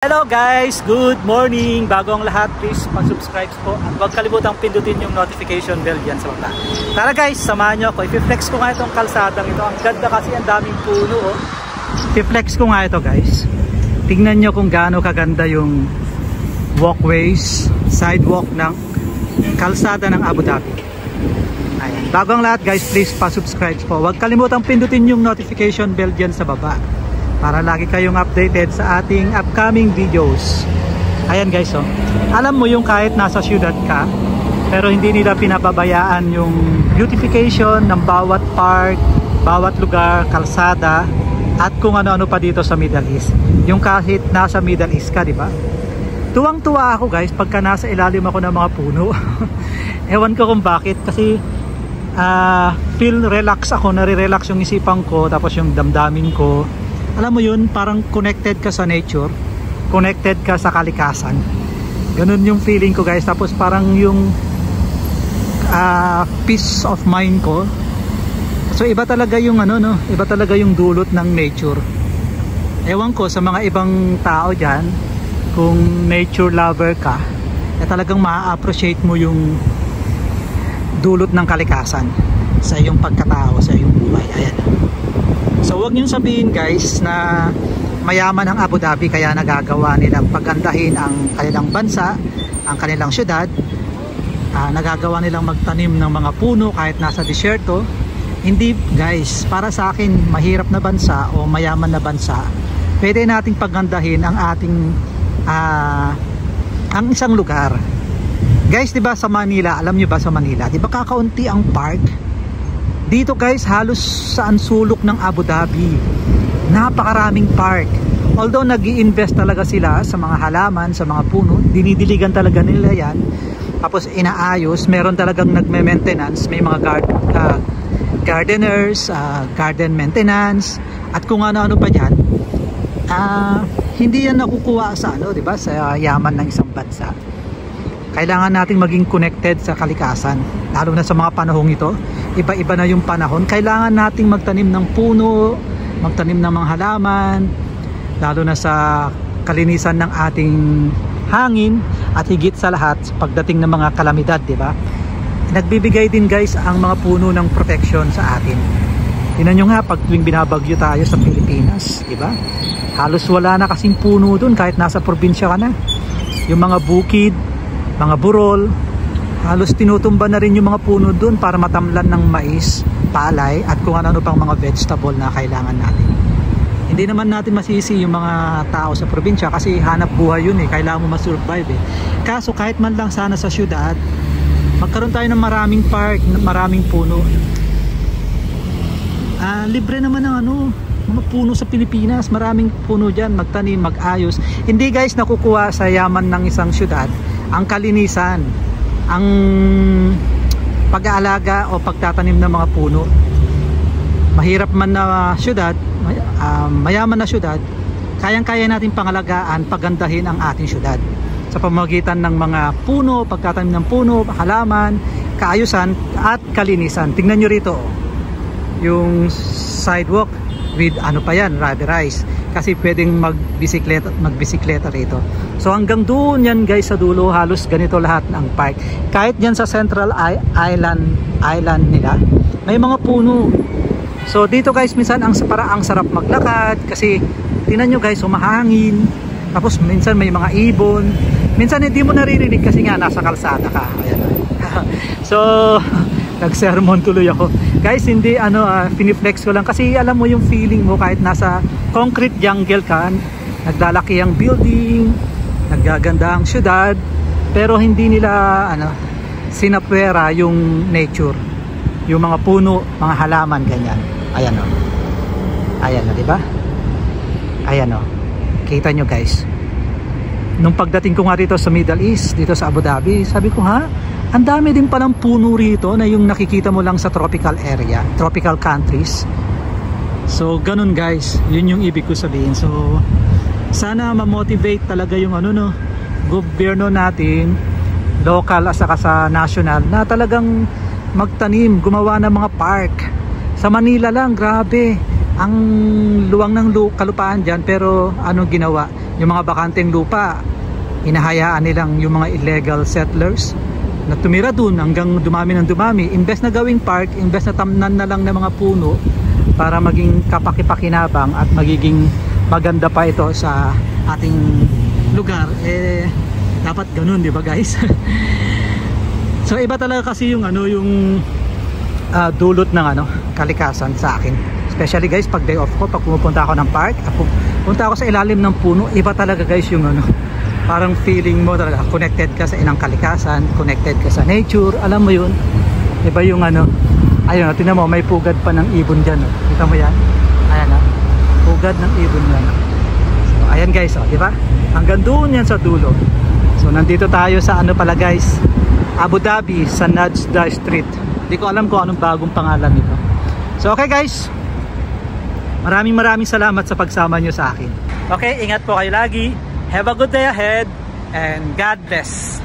Hello guys, good morning. Bago ang lahat, please pa-subscribe po at huwag kalimutang pindutin yung notification bell dyan sa baba. Tara guys, samahan nyo ako. I-flex ko nga itong kalsadang ito. Ang ganda kasi, ang daming puno. Oh. I-flex ko nga ito guys. Tingnan nyo kung gaano kaganda yung walkways, sidewalk ng kalsada ng Abu Dhabi. Ayan. Bago ang lahat guys, please pa-subscribe po. Huwag kalimutang pindutin yung notification bell dyan sa baba para lagi kayong updated sa ating upcoming videos. Ayan guys, oh. Alam mo yung kahit nasa syudad ka, pero hindi nila pinababayaan yung beautification ng bawat park, bawat lugar, kalsada, at kung ano-ano pa dito sa Middle East. Yung kahit nasa Middle East ka, di ba? Tuwang-tuwa ako guys pagka nasa ilalim ako ng mga puno. Ewan ko kung bakit, kasi feel relax ako, nare-relax yung isipan ko, tapos yung damdamin ko. Alam mo yun, parang connected ka sa nature, connected ka sa kalikasan. Ganun yung feeling ko guys. Tapos parang yung peace of mind ko. So iba talaga yung ano, no? Iba talaga yung dulot ng nature. Ewan ko sa mga ibang tao dyan, kung nature lover ka, talagang ma-appreciate mo yung dulot ng kalikasan sa iyong pagkatao, sa iyong buhay. Ayan. So huwag niyong sabihin guys na mayaman ang Abu Dhabi kaya nagagawa nilang pagandahin ang kanilang bansa, ang kanilang syudad. Nagagawa nilang magtanim ng mga puno kahit nasa disyerto. Hindi guys, para sa akin mahirap na bansa o mayaman na bansa, pwede nating pagandahin ang ating ang isang lugar. Guys, 'di ba sa Manila, alam niyo ba sa Manila, 'di ba kakaunti ang park? Dito guys, halos saan sulok ng Abu Dhabi, napakaraming park. Although nag-i-invest talaga sila sa mga halaman, sa mga puno, dinidiligan talaga nila yan, tapos inaayos, meron talagang nagme-maintenance, may mga gardeners, garden maintenance, at kung ano-ano pa dyan. Hindi yan nakukuha sa ano, diba, sa yaman ng isang bansa. Kailangan nating maging connected sa kalikasan, lalo na sa mga panahong ito. Iba-iba na yung panahon. Kailangan nating magtanim ng puno, magtanim ng mga halaman, lalo na sa kalinisan ng ating hangin, at higit sa lahat pagdating ng mga kalamidad, di ba? Nagbibigay din guys ang mga puno ng protection sa atin. Tingnan nyo nga, pag tuwing binabagyo tayo sa Pilipinas, di ba? Halos wala na kasing puno dun kahit nasa probinsya ka na. Yung mga bukid, mga burol, halos tinutumba na rin yung mga puno dun para matamlan ng mais, palay, at kung ano pang mga vegetable na kailangan natin. Hindi naman natin masisi yung mga tao sa probinsya kasi hanap buhay yun eh, kailangan mo masurvive eh. Kaso kahit man lang sana sa syudad, magkaroon tayo ng maraming park, maraming puno. Libre naman ng ano, mga puno sa Pilipinas, maraming puno dyan, magtanim, mag-ayos. Hindi guys nakukuha sa yaman ng isang syudad ang kalinisan, ang pag-aalaga o pagtatanim ng mga puno. Mahirap man na syudad, mayaman na syudad, kayang-kaya natin pangalagaan, pagandahin ang ating syudad sa pamamagitan ng mga puno, pagtatanim ng puno, halaman, kaayusan at kalinisan. Tingnan nyo rito yung sidewalk with ano pa yan, rubberized, kasi pwedeng magbisikleta rito. So hanggang doon yan guys sa dulo, halos ganito lahat ng park. Kahit yan sa Central Island nila, may mga puno. So dito guys, minsan ang sarap maglakad kasi tingnan nyo guys, humahangin. Tapos minsan may mga ibon. Minsan hindi mo naririnig kasi nga nasa kalsada ka. Ayan. So nag-sermon tuloy ako. Guys, hindi piniflex ko lang kasi alam mo yung feeling mo kahit nasa concrete jungle ka, naglalaki ang building, naggaganda ang syudad, pero hindi nila sinapwera yung nature, yung mga puno, mga halaman, ganyan. Ayan o. Ayan o, diba? Ayan o. Kita nyo guys. Nung pagdating ko nga rito sa Middle East, dito sa Abu Dhabi, sabi ko ang dami din palang puno rito na yung nakikita mo lang sa tropical area, tropical countries. So ganun guys, yun yung ibig ko sabihin. So sana ma-motivate talaga yung gobyerno natin, local at saka sa national, na talagang magtanim, gumawa ng mga park. Sa Manila lang, grabe, ang luwang ng kalupaan dyan, pero anong ginawa? yung mga bakanteng lupa, hinahayaan nilang yung mga illegal settlers na tumira dun hanggang dumami ng dumami. Imbes na gawing park, imbes na tamnan na lang ng mga puno para maging kapaki-pakinabang at magiging maganda pa ito sa ating lugar, dapat ganun, di ba guys? So iba talaga kasi yung yung dulot ng kalikasan sa akin, especially guys pag day off ko, pag pumupunta ako ng park, punta ako sa ilalim ng puno, iba talaga guys yung parang feeling mo talaga connected ka sa inang kalikasan, connected ka sa nature, alam mo yun, iba yung ayun, tingnan mo, may pugad pa ng ibon dyan, kita mo yan, ayan pugad ng ibon yan. So ayan guys, di ba, hanggang doon yan sa dulo. So nandito tayo sa pala guys, Abu Dhabi, sa Najda Street. Hindi ko alam kung anong bagong pangalan nito. So okay guys, maraming salamat sa pagsama nyo sa akin. Okay, ingat po kayo lagi. Have a good day ahead and God bless.